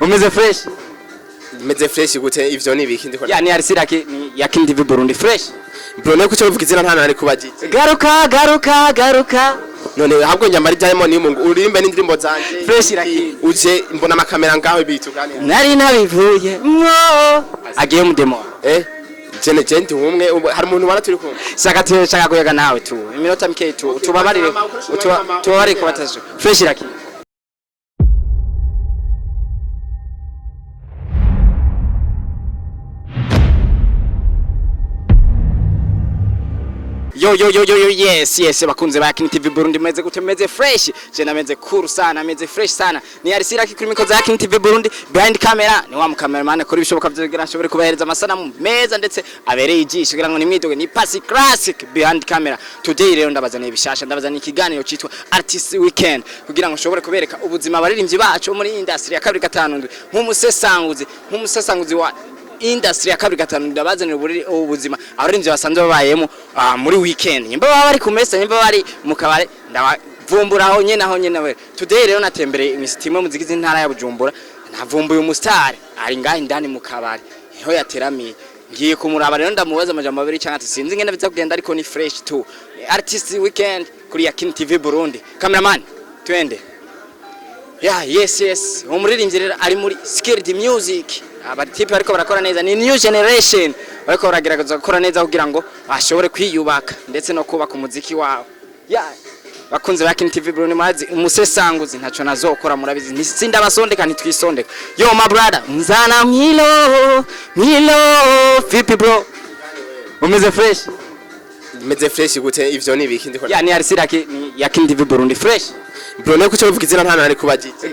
Umeze fresh? Meze fresh gute ivyo ni biki ndiko. Ya ni Arcy Lucky ni ya King TV Burundi fresh. Bro ne kuco uvuga izina ntana ari kubajije. Garuka. None ahubwo nyamari Diamond y'umungu uririmbe n'indirimbo zanje. Fresh Lucky. Uje mbona amakamera ngaho bitu gani. Nari nabivuye. Agiye mu demo. Jene umwe hari umuntu wara turi kumwe. Shaka kuyaga nawe tu. Iminota mike tu. Tubabarire kubatazo. Fresh Lucky. Yo yes bakunze ba King TV Burundi meze gute meze fresh je nameze cool sana meze fresh sana ni Arcy Lucky kuri miko za King TV Burundi behind camera ni wa cameraman akora ibishoboka byo ashobore kubahereza amasanamu meza ndetse abereye ijisho kugira ngo nimwidoge ni Pasi Classic behind camera. Today rero ndabazaniye bishasha ndabazaniye ikiganiro citwa Artist Weekend kugira ngo ashobore kubereka ubuzima abaririmbyi bacu muri industry ya kabiri gatanu nk'umusesanguzi wa industry ya kabiri gatanu ndabazanira ubuzima abarinzi basanzwe babayemo muri weekend nyimba bari kumesa nyimba bari mukabare ndavumburaho nyene we. Today rero natembereye imisitimo muzigize intara ya Bujumbura navumbuye umustar ari ngahe ndani mukabare iho yateramiye ngiye kumuraba rero ndamubaza amajambo abiri cyangwa sinzi ngene biza kugenda ariko ni fresh too. Artist Weekend kuri ya King TV Burundi. Cameraman twende. Yes umuririmbyi rero ari muri skilled music abatipe ariko barakora neza ni new generation bariko baragerageza gukora neza kugira ngo bashobore kwiyubaka ndetse no kubaka umuziki wabo. Bakunze ba King TV Burundi mazi umusesanguzi ntaco nazokora murabizi ntisinda basondeka ntitwisondeka. Yo my brother nzana mhilo vipi bro umeze fresh? Meze fresh gute ivyo ni biki ndiko. Ya ni Arcy Lucky ni ya King TV Burundi fresh. Bro ne kuco uvuga izina ntana ari kubajije.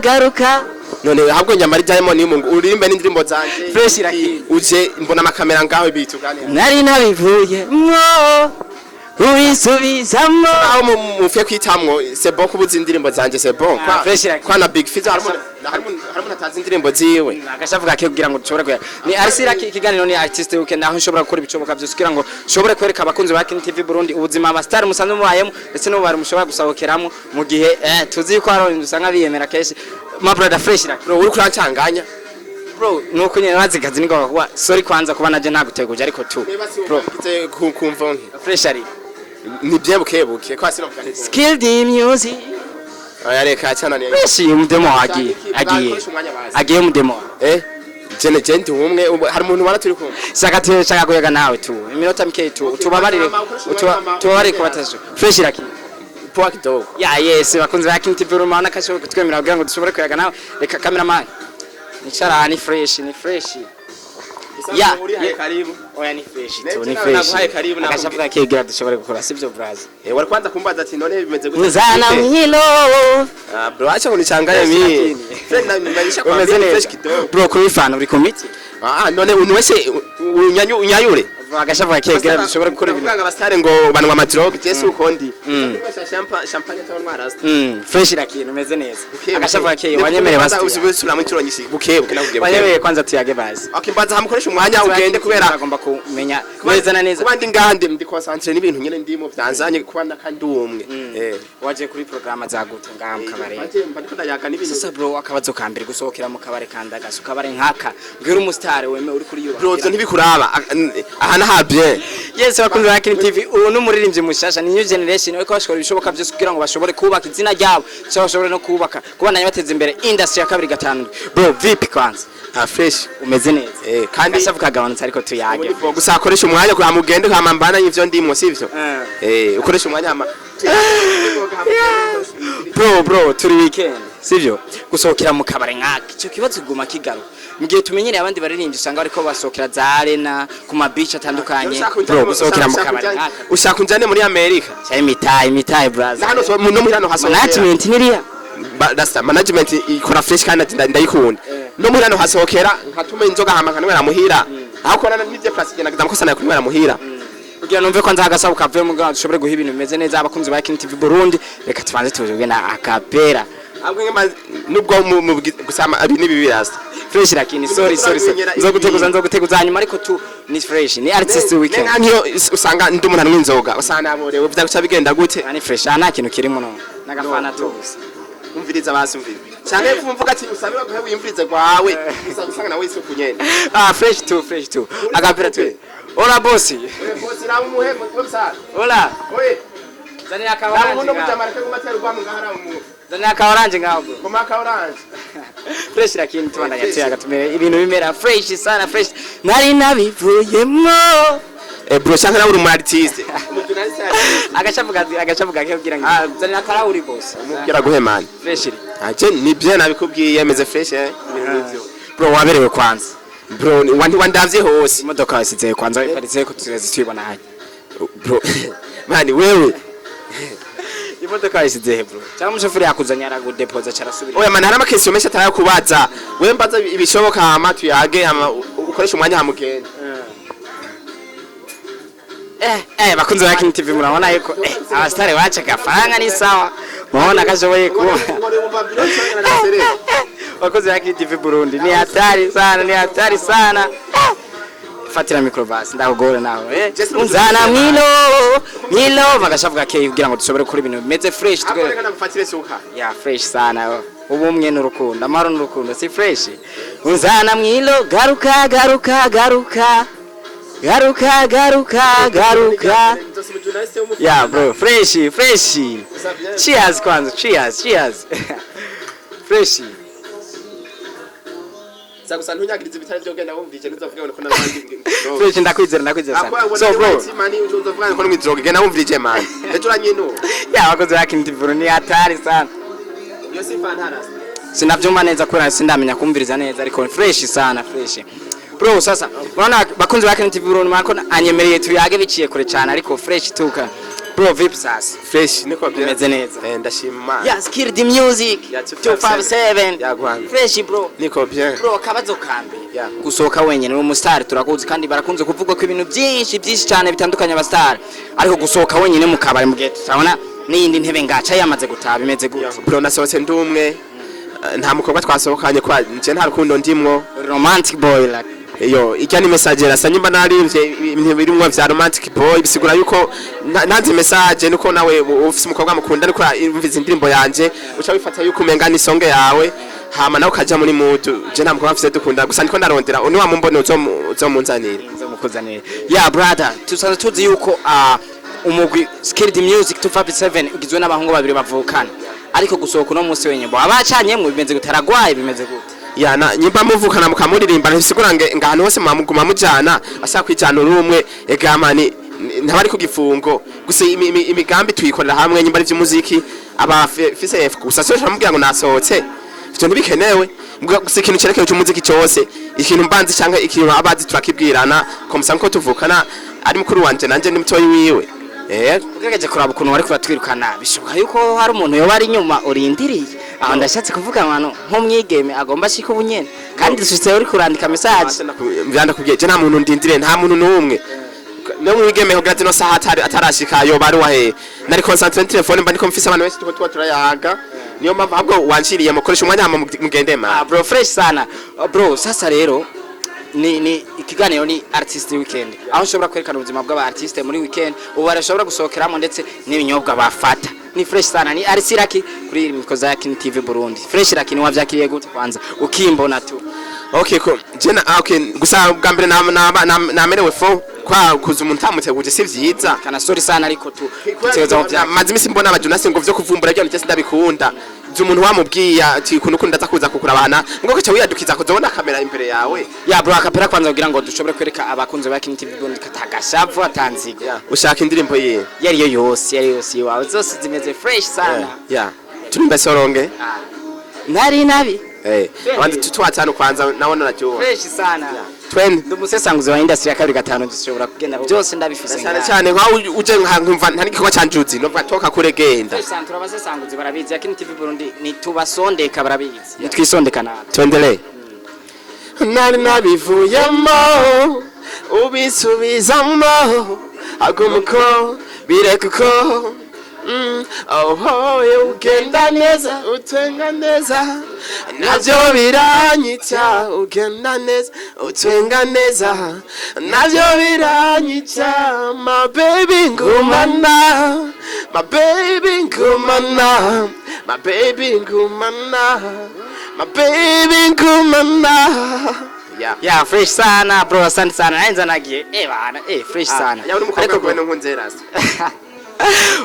Garuka. None ahubwo nyamari Diamond y'umungu uririmbe n'indirimbo zanje. Fresh Lucky. Uje mbona amakamera ngaho bitu gani. Nari nabivuye. Ubisubizamo. Aho mufye kwitamwo c'est bon kubuza indirimbo zanje c'est bon. Kwa na Big Fizz harimo natazi indirimbo ziwe. Agashavuga ke kugira ngo dushobore kuya. Ni Arcy Lucky ikiganiro ni Artist Weekend aho nshobora gukora ibicoboka byose kugira ngo nshobore kwereka abakunzi ba King TV Burundi ubuzima abastar musanzwe mubayemo ndetse no bari mushobora gusahokeramo mu gihe tuzi ko ari usanga biyemera keshi. My brother Fresh Lucky. Bro uri kurancanganya. Bro nuko nyene bazikazi niko kuba sorry kwanza kuba naje naguteguje ariko tu. Bro gite kumva nki. Fresh Lucky. Ni byebuke ko asinovuga neza. Skilled music. Reka cyana ni. Fresh umudemo agiye umudemo. Jene umwe hari umuntu wara turi kumwe. Shaka kuyaga nawe tu. Iminota mike tu. Tubabarire kubatazo. Fresh Lucky. Poak dog. Yes bakunze ba King TV Burundi nakasho kutwemera kugira ngo dushobore kuyaga nawe. Reka cameraman. Nicara ni fresh. Karibu. Oya ni fresh tu ni fresh. Akashavuga kegera dushobore gukora sivyo brazi. Wari kwanza kumbaza ati none bimeze gute? Uzana mhilo. Bro acha unichanganya mimi. Friend na nimeisha kwa fresh kidogo. Bro kubifana uri committee? None unwese unyayure. Agashavuga kegera dushobore gukora ibintu. Ubanga abastare ngo banwa amadrog Jesu ukondi. Champagne Fresh Lucky numeze neza. Agashavuga kege wanyemere basi. Usubira mu kironyisi bukebuke nakubwiye. Wanyemere kwanza tuyage basi. Akimbaza hamukoresha umwanya ugende kubera agomba kumenya neza na neza. Kubandi ngande ndi concentrate n'ibintu nyene ndimo byanzanye kubanda kandi umwe. Waje kuri programme za gute ngaha mu kabare. Mbariko ndayaga n'ibintu. Sasa bro akabazo kambere gusohokera mu kabare kandi agasukabare nkaka. Mbwira umustar weme uri kuri yuba. Bro ntibikuraba aha na habye. Yes bakunze ba King TV ubu n'umuririmbyi mushasha ni new generation ariko bashobora ibishoboka byose kugira ngo bashobore kubaka izina ryabo cyangwa bashobore no kubaka kubana bateze imbere industry ya kabiri gatanu. Bro vipi kwanza? Fresh umeze neza. Kandi ashavuka gabanutse ariko tuyage. Gusa akoresha umwanya kwa mugende kwa mambana y'ivyo ndimo sivyo? Ukoresha umwanya ama. Bro turi weekend sivyo gusohokera mu kabare nkaka icyo kibazo guma kigaro mugihe tumenyereye abandi baririmbyi usanga ariko basohokera za arena ku ma beach atandukanye. Bro gusohokera mu kabare nkaka ushaka unjane muri America cyane imitaye brother hano so no muri hano hasohokera management niriya that's management ikora fresh kandi ndayikunda no muri hano hasohokera nkatume inzoga hamaka nwe ramuhira aho korana n'ivye plastic nagiza mukosana kunwera muhira kugira numve ko nzagasabu kavuye mu gahunda dushobore guha ibintu bimeze neza abakunzi ba King TV Burundi. Reka tubanze tuje na akapera ahubwo nubwo gusama ari nibibirasa. Fresh Lucky sorry nzoguteguza hanyuma ariko tu ni fresh ni Artist Weekend nkanyo usanga ndi umuntu n'inzoga usanga aborewe bya bigenda gute ni fresh nta kintu kirimo no nagafana tuzi umviriza basumvira cyane mvuga ati usabe baguhe wimvirize kwawe usanga nawe isi kunyene fresh too agapira tu hola bosi bosi na umuhe msara hola oye zani akaoranje ngaho kujamarika kumatera rwa ngahara mu zani akaoranje ngaho koma akaoranje fresh lakini tubandanya tuyaga tumere ibintu bimera fresh sana fresh nari nabivuyemo bro cyangwa nawe uri mu artiste agacavuga kugira ngo zani akarawuri bosi umubwira guhemana fresh aje ni bye nabikubwiye meze fresh bro waberewe kwanza bro wandavye hose imodoka yasize kwanza iparitse ko tuzibona haje bro mani wewe imodoka yasize bro cyangwa umushoferi yakuzanya aragudepoza carasubira oya mani harama kesi yomesha atarakubaza wewe mbaza ibishoboka hama tuyage ukoresha umwanya hamugenda bakunze ba King TV murabona yuko abastare baca gafaranga ni sawa muona kashoboye ku bakunze ba King TV Burundi ni hatari sana fatira microbus ndakugora nawe unzana mwilo bagashavuga ke kugira ngo dushobore kuri ibintu bimeze fresh tugere nafatire suka ya fresh sana ubumwe n'urukundo amaro n'urukundo si fresh unzana mwilo garuka yeah bro fresh cheers kwanza cheers fresh sagusa ntunyagiriza ibitari byo genda wumvije ntuzovuga ngo nabandi fresh ndakwizera sana so bro mani uzovuga ngo n'umwizoge genda wumvije mani eturanyino yeah bakoze King TV ni hatari sana yo sifantarasa sinavyumva neza kuri sindamenya kumviriza neza ariko fresh sana fresh bro sasa unaona bakunzi ba King TV Burundi marko anyemereye tuyage biciye kure cyane ariko fresh tuka bro vipi sasa fresh niko bimeze neza ndashima yes kill the music 257 yagwana fresh bro niko bien bro kabazo kambe gusohoka wenyene mu star turakuzi kandi barakunze kuvuga ko ibintu byinshi cyane bitandukanye abastar ariko gusohoka wenyene mu kabari mu gate urabona n'iyindi ntebe ngaca yamaze gutaba imeze gute bro nasohotse ndumwe nta mukobwa twasohokanye kwa nje nta rukundo ndimwo romantic boy like iyo ijyana message rasa nyimba narivye ibintu birimwo vya romantic boy bisigura yuko nanze message nuko nawe ufise umukobwa mukunda ariko imviza indirimbo yanje uca wifata yuko umenga ni songe yawe hama nawe ukaja muri mutu je nta mukobwa mfise dukunda gusa niko ndarondera oni wa mumbone uzomunzanira nzomukuzanira yeah brother tusanze tuzi yuko umugwi skilled music 257 ugizwe n'abahungu babiri bavukana ariko gusohoka no munsi wenye bo abacanyemwe bimeze gutaragwaye bimeze gute yana nyimba muvukana mukamuririmba ntisigura ngahano hose mamuguma mujana ashaka kwijana urumwe egamani ntabari ku gifungo gusa imigambi tuyikorera hamwe nyimba ari vy'umuziki aba fise gusa so chamubwira ngo nasohotse ivyo ntibikenewe gusa ikintu cerekeye cy'umuziki cyose ikintu mbanzi cyangwa ikintu abazi turakibwirana komsa ko tuvukana ari mukuru wanje nanje ni mutoyi wiwe ugegeje kuraba ukuntu bari kubatwirukana bishoboka yuko hari umuntu yoba ari inyuma urindiriye aho ndashatse kuvuga abantu nk'umwigeme agomba ashika ubunyene kandi dushitse uri kurandika message byanda kubye je nta muntu ndindire nta muntu n'umwe no mwigeme hogaze no saha atarashika yo bari wahe nari concentrate telefone mba ndiko mfise abantu benshi tuko turayaga niyo mpamvu ahubwo wanshiriye mukoresha umwanya mugende ma bro fresh sana bro sasa rero ni ikiganiro ni artist weekend aho ushobora kwerekana ubuzima bw'aba artiste muri weekend ubu barashobora gusohokeramo ndetse n'ibinyobwa bafata ni fresh sana ni Arcy Lucky kuri mikoza ya King TV Burundi fresh Lucky ni wavyakiriye gute kwanza ukimbona tu okay ko jena okay gusa bwa mbere namerewe fo kwa kuza umuntu amuteguje si vyiza kana sorry sana ariko tu tuzeza bya mazimisi mbona abajunasi ngo vyo kuvumbura ryo ndetse ndabikunda umuntu wamubwiya ati kuntu ndaza kuza kukurabana ngo cyo wiyadukiza kuzobona kamera imbere yawe ya bro akapera kwanza kugira ngo dushobore kwereka abakunze ba King TV Burundi katagashavu atanzigo ushaka indirimbo ye yari yose wawe zose zimeze fresh sana turimba soronge nari nabi abandi tutwatanu kwanza nabona nacyo fresh sana ndumusesanguze wa industry ya kabiri gatanu dushobora kugenda byose ndabifise cyane nka uje nkumva ntari gikorwa canjuzi no batoka kure genda turabasesanguze barabizi ya King TV Burundi ni tubasondeka barabizi nitwisondeka na twendele nari nabivuyemo ubisubizamo agumuko birekuko oh ugenda neza utwenga neza navyo biranyita ugenda neza utwenga neza navyo biranyita my baby ngumana my baby ngumana my baby ngumana my baby ngumana yeah fresh sana bro asante sana naenza nagiye bana fresh sana yaburi mukobwa gwe nkunzerasa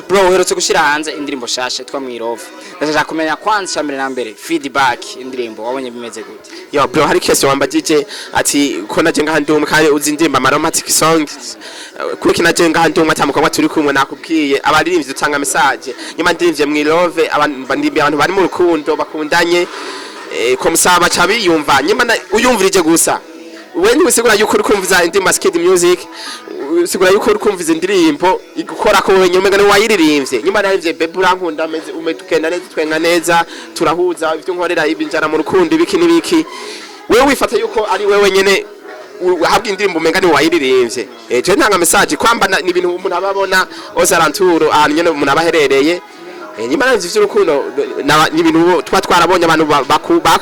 bro uherutse gushira hanze indirimbo shashe twa mwirove ndashaka kumenya kwanza cyambere na mbere feedback indirimbo wabonye bimeze gute yo bro hari kese wambajije ati ko naje ngahandumwe kandi uzi indirimbo aromatic songs kuri kinaje ngahandumwe atamukobwa turi kumwe nakubwiye abaririmbyi dutanga message nyuma ndirimbye mwirove abantu bari mu rukundo bakundanye ko musaba cabi yumva nyuma uyumvirije gusa wewe wisigura yuko uri kumviza indirimbo skid music sigura yuko uri kumviza indirimbo igukora ko wenyine umega wayiririmbye nyuma narivye bebe urankunda ameze umetukenda neza twenga neza turahuza ivyo nkorera ibinjara mu rukundo ibiki nibiki wewe wifata yuko ari wewe nyene uhabwa indirimbo umega ni wayiririmbye je ntanga message kwamba ni ibintu umuntu ababona ozaranturo ahantu nyene umuntu abaherereye nyuma narivye vy'urukundo ni ibintu twarabonye abantu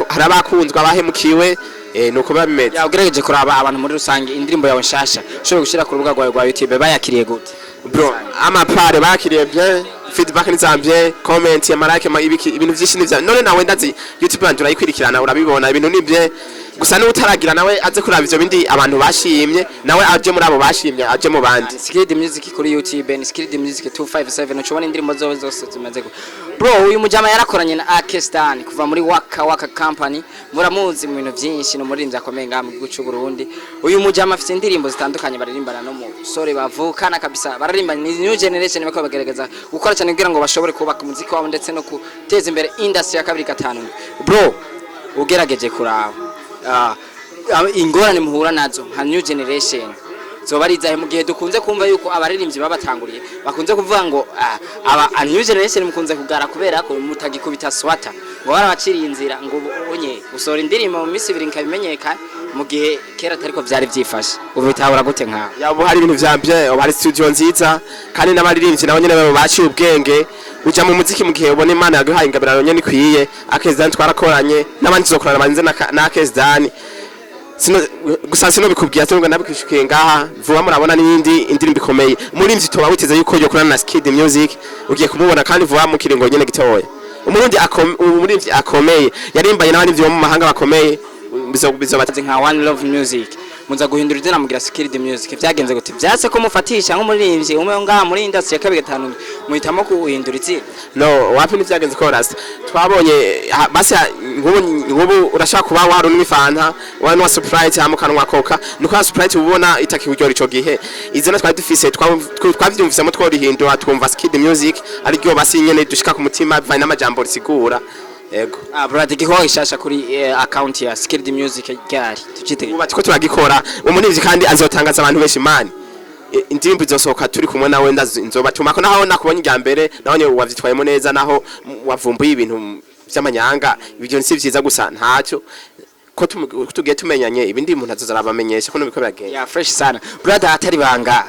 harabakunzwe abahemukiwe nuko bameze ya ugerageje kuraba abantu muri rusange indirimbo yawe nshasha ushobora gushira ku rubuga rwa YouTube bayakiriye gute bro amapare bakiriye bien feedback nizambye comment ya marake ibiki ibintu byinshi nivya none nawe ndazi YouTube yanje urayikwirikirana urabibona ibintu nibye gusa n'utaragira nawe aze kuraba ivyo bindi abantu bashimye nawe aje muri abo bashimye aje mu bandi Skid Music kuri YouTube ni Skid Music 257 ucubona indirimbo zose zimeze gute bro uyu mujama yarakoranye na Akestan kuva muri Waka Company muramuzi mu bintu byinshi no muri akomeye ngamu gucu Burundi uyu mujama afite indirimbo zitandukanye baririmbana no mu sore bavukana kabisa bararimba ni new generation bako bagerageza gukora cyane kugira ngo bashobore kubaka umuziki wabo ndetse no guteza imbere industry ya kabiri gatanu bro ugerageje kuraba ingorane muhura nazo nka new generation zobarizahe mu gihe dukunze kumva yuko abaririmbyi babatanguriye bakunze kuvuga ngo aba new generation mukunze kugara kubera ko mutagikubita swata ngo barabaciriye inzira ngo onye usora indirimbo mu misi 2 nkabimenyeka mu gihe kera tariko byari byifashe ubitabura gute nka yabo hari ibintu vyambye hari studio nziza kandi n'abaririmbyi nabo nyene babo baciye ubwenge uja mu muziki mu gihe ubone Imana yaguhaye ingabirano nyene ikwiye Akezdan twarakoranye n'abandi zokorana banze na Akezdan gusa sino bikubwiye atunga nabikishukiye ngaha vuba murabona n'indi indirimbo ikomeye umurimvyi toba witeze yuko yo kurana na Skid Music ugiye kumubona kandi vuba mu kiringo nyene gitoya umurimvyi akomeye yarimbaye n'abandi bo mu mahanga bakomeye bizobatanze nka One Love Music muza guhindura izina mugira Skid Music byagenze gute byase ko mufatisha nk'umuririmbyi umwe ngaha muri industry ya kabiri gatanu muhitamo kuhindura izina no wapi nivyagenze ko rasta twabonye basi ngubu urashaka kuba warunwe fanta wani wa surprise hamukanwa koka nuko surprise ubona itaki uryo ico gihe izina twari dufise twavyumvisemo tworihindura twumva Skid Music ari ryo basi nyene dushika ku mutima bivanye n'amajambo risigura ego brother giho ishasha kuri account ya Skid Music gari tucite uba tiko turagikora umunivyi kandi azotangaza abantu benshi mani indirimbo izosohoka turi kumwe nawe nzoba tumako naho nakubonye ijya mbere naho wavyitwayemo neza naho wavumbuye ibintu by'amanyanga ibyo nsi vyiza gusa ntacyo ko tugiye tumenyanye ibindi umuntu azozarabamenyesha ko nubiko birageye ya fresh sana brother atari banga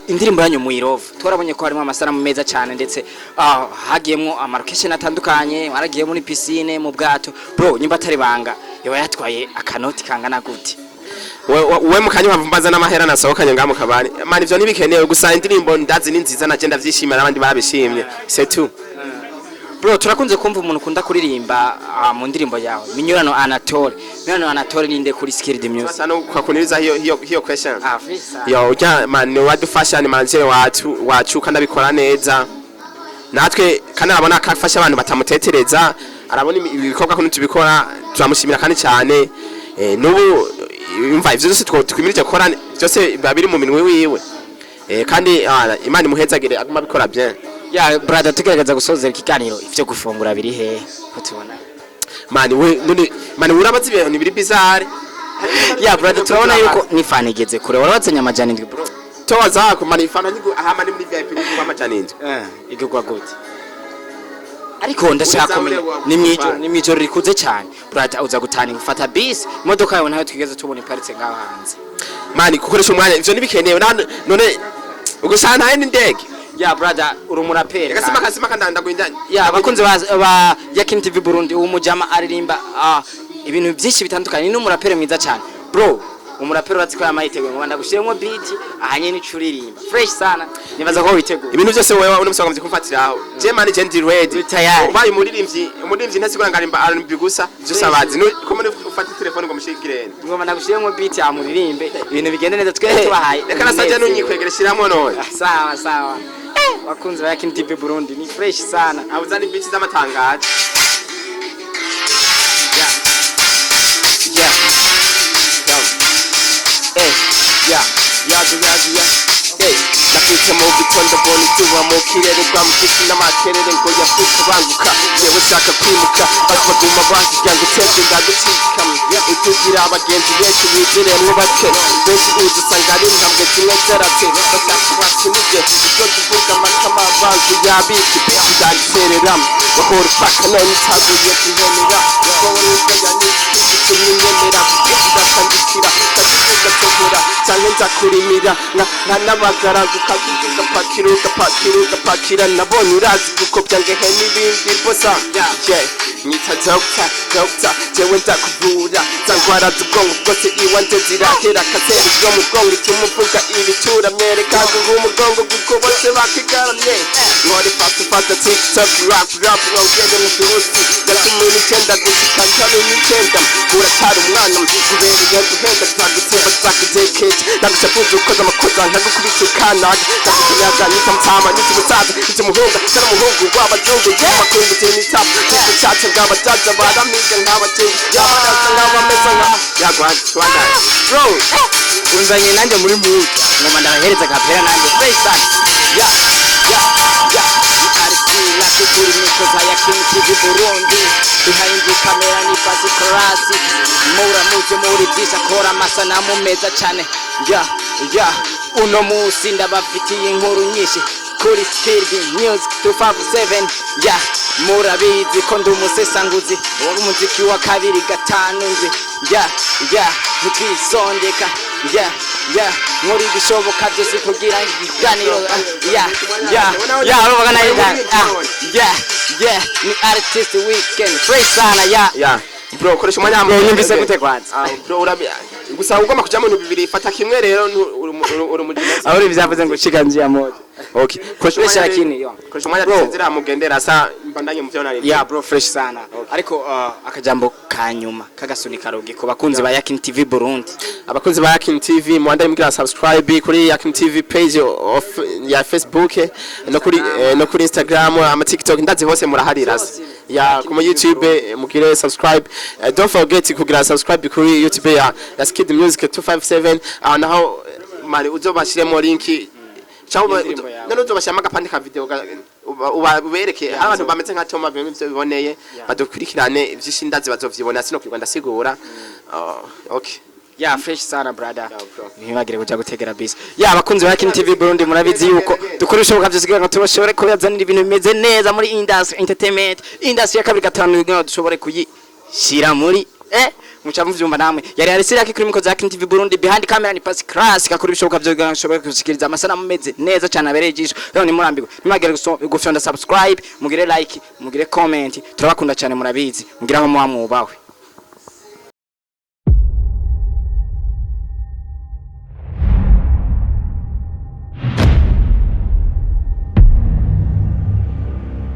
indirimbo yanyu mu Irove turabonye ko harimo amasanamu meza cyane ndetse hagiyemo amarocation atandukanye waragiye muri piscine mu bwato bro nyimba atari banga yoba yatwaye akanoti kangana gute we mukanya wavumbaza n'amahera nasohokanye ngamu kabari mani ivyo nibikenewe gusa indirimbo ndazi ni nziza nagenda vyishimira abandi barabishimye c'est tout bro turakunze kumva umuntu kunda kuririmba mu ndirimbo yawe Minyurano Anatole ninde kuri Skid Music sana kwakuniriza hiyo question yo ujya man wadufasha ni manje wacu kandi abikora neza natwe kandi arabona akafasha abantu batamutetereza arabona ibikorwa ko tubikora turamushimira kandi cyane nubu umva ivyo byose twimirije gukora byose babiri mu minwe wiwe kandi Imana imuhezagire aguma bikora bien ya brother tugerageza gusozera ikiganiro ivyo gufungura biri he ko tubona mani urabazi ibintu biri bizarre ya brother turabona yuko nifana igeze kure warabatsenya amajana indwi bro toza ko mani fana nigo aha mani muri VIP nigo amajana indwi igirwa gute ariko ndashaka kumenya ni mwijoro rikuze cyane brother uza gutana gufata bus imodoka yawe nayo twigeze tubona iparitse ngaho hanze mani gukoresha umwanya ivyo nibikenewe none ugusana hari ndege ya brother uri umuraperi kasima kandanda gwindanye ya abakunzi ba Yakin TV Burundi umujama aririmba ibintu byinshi bitandukanye n'umuraperi mwiza cyane bro umuraperi watsi ko yamayitego ngo ndagushiremo beat ahanye n'icuririmba fresh sana nibaza ko witeguye ibintu byose wewe unamusanga mzi kumfatiraho je man je ready ubaye umuririmvyi ntasigura ngarimba R&B gusa byose abazi ko muri ufata telefone ngo mushigirene ngo ndagushiremo beat amuririmbe ibintu bigende neza twese tubahaye reka nasaje nunyikwegereshiramo none sawa wakunzi ba Yakin TV Burundi ni fresh sana abuzani beat z'amatangaje Nakwica mu gitondo mbona izuba mu kirere rwamukisi n'amakerere ngo yavuka banguka yewe shaka kwimuka baguma banzigira ngo uteze ndagucika utugira abagenzi benshi bizeremwo bake benshi uzi usanga ari intambwe zimwe zeratse bashaka bakinije ibyo tuvuga amakama banzi yabiki bisi ndagitereramo bahora upaka none itaguye kuhemera wowe n'ubwoya n'iki nyemera ndakandikira ndakuvuga canke nzakurimira n'abagaragu kagize gapakira nabonye urazi kuko byangehe n'ibindi bosa nyita doctor jewe ndakuvura zangwara z'ubwongo bwose iwanje zirahera kaseri zo mu bwongo ituma uvuga ibitura myereka ngo umugongo kuko bose bakigaramye nkore fast tiktok rap ngende mu turusi gatumuni cyenda gushika cyane n'icenda uratari umwana kubera iyo guhenda twagutsemba twakudekete nagushapuza ukoza amakoza ntagukubita ukanaga ndakuyaga nitamtama nitimusaza nitimuhunga cyane umuhungu w'abazungu y'amakungu tinitapu nticyatse bw'abajaja baramiga nk'abatingi y'abadaza nk'abameza yagwanda bro unzanye nanjye muri mood ngoma ndabahereza kapera nanjye fresh sana Arcy Lucky kuri mikoza ya Yakin TV Burundi behind the camera ni pasi classic muramuje muri byisha kora amasanamu meza cyane uno musi ndabafitiye inkuru nyinshi kuri Skilled Music 257 murabizi ko ndi umusesanguzi w'umuziki wa kabiri gatanu nzi ntikwisondeka muri bishoboka byose kugira ikiganiro ni artist weekend fresh sana bro koresha umwanya bro nyumvise gute kwanza bro urabya gusa ugomba kuja mu bibiri fata kimwe rero uri mujinesi aho bizavuze ngo shika njia moja okay koresha lakini koresha umwanya tuzira mugendera sa mbandanye mu vyonari bro fresh sana ariko akajambo kanyuma kagasuni karogi ko bakunzi ba Yakin TV Burundi abakunzi ba Yakin TV mwandanye mugira subscribe kuri Yakin TV page ya Facebook no kuri Instagram ama TikTok ndazi hose muraharira kuma YouTube mugire subscribe don't forget kugira subscribe kuri YouTube ya Skilled Music 257 naho mari uzobashiremo linki cyangwa none uzobashiramo akapande ka video ubereke abantu bameze nka Toma bimwe biboneye badukurikirane ivyishindazi bazovyibona sino kwirwa ndasigura okay fresh sana brother ntibagire kuja gutegera bisi abakunzi ba Yakin TV Burundi murabizi yuko dukora ibishoboka byose kugira ngo tubashobore kubazanira ibintu bimeze neza muri industry entertainment industry ya kabiri gatanu ngo dushobore kuyishira muri mucamu vyumva namwe yari Arcy Lucky kuri mikoza Yakin TV Burundi behind camera ni pasi class kakuri ibishoboka byose kugira ngo dushobore kushikiriza amasanamu meze neza cyane abereye ijisho rero ni murambirwe nimagire gufyonda subscribe mugire like mugire comment turabakunda cyane murabizi mugira aho mwamwubawe